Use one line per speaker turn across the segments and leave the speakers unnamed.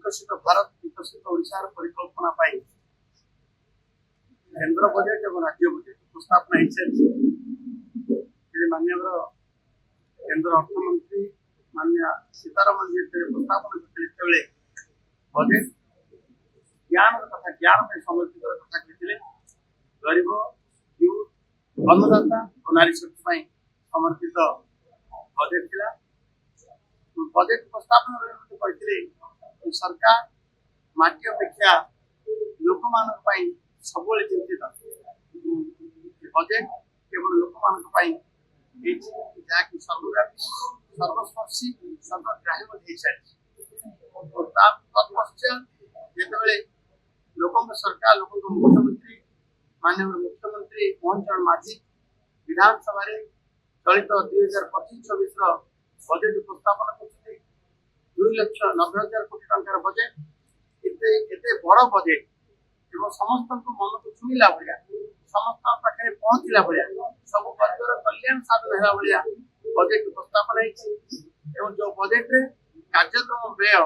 विकसित भारत विकसित ओडिशार परिकल्पना पाई केंद्र बजेट और राज्य बजेट उपस्थापना हो सारी माननीय केंद्र अर्थमंत्री माननीय सीतारमण जी उपस्थापन करते बजेट ज्ञान कथा ज्ञान में समर्पित कथा कहते गरीब यूथ अन्नदाता और नारी शक्ति समर्पित बजेट थिला बजेट उपस्थापन कहते सरकार माटी अपेक्षा लोक मान सब चिंतित बजेट केवल लोक मान जहाँकि सर्वव्यापी सर्वस्पर्शी सर्वग्राही हो सारी तत्पश्चात जिते लोक सरकार लोक मुख्यमंत्री माननीय मुख्यमंत्री मोहन चरण माझी विधानसभा चलित 2025-26 बजेट उपस्थापन कर 2,90,000 कोटी टंकार बजेट एते बड़ बजेट एवं समस्त मन को छुईला भाया समस्त पाखे पहुंचला भाया सब वर्गर कल्याण साधन है भाया बजेट उपस्थापन है जो बजेट रे कार्यक्रम व्यय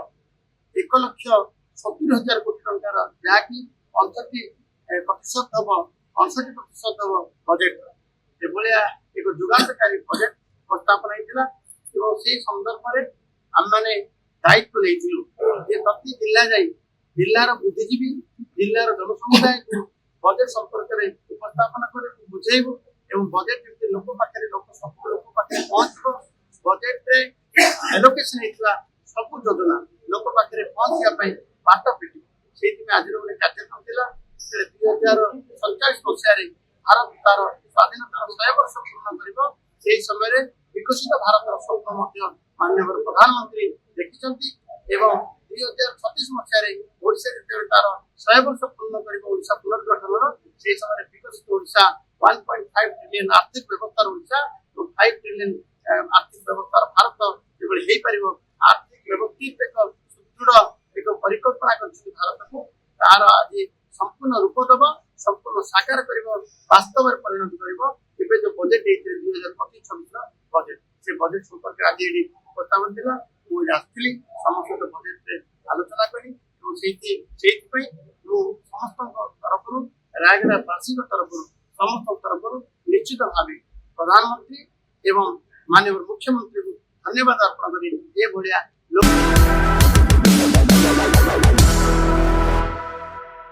1,70,000 कोटी टंकार जहाँकि 68% हम बजेट एभलिया एक जुगांतकारी बजेट उपस्थापन होता से संदर्भ में आम मैंने दायित्व नहीं प्रति जिला जा जिलार बुद्धिजीवी जिलार जनसमुदाय बजेट संपर्क में उपस्थापन कर बुझेबू एवं बजेट जब लोक पाखे लोक सब लोक पाखे पहुंचो बजेट एलोकेशन होता सब योजना लोक पाखे पहुंचापी बाट फिट से आज गोटे कार्यक्रम था 2047 मसीह भारत तार स्वाधीनतार 100 वर्ष पूर्ण कर समय विकसित भारत स्वप्न माननीय प्रधानमंत्री देखिंट 2036 मसीह तार 100 वर्ष पूर्ण कर पुनर्गठन से समय विकसित ओडिशा 1.5 ट्रिलियन आर्थिक व्यवस्था ओडिशा और 5 ट्रिलियन आर्थिक व्यवस्था भारत हो आर्थिक व्यवस्थित एक सुदृढ़ एक परिकल्पना कर भारत को तार आज संपूर्ण रूप दब संपूर्ण साकार कर वास्तव में परिणत कर जो बजेट 2025-26 बजेट से बजेट संपर्क आज ये उपस्थापन था मुझे आसती समस्त बजेट आलोचना करी समस्त तरफ रायगढ़ावासी तरफ समस्त तरफ निश्चित भाव प्रधानमंत्री एवं माननीय मुख्यमंत्री को धन्यवाद अर्पण कर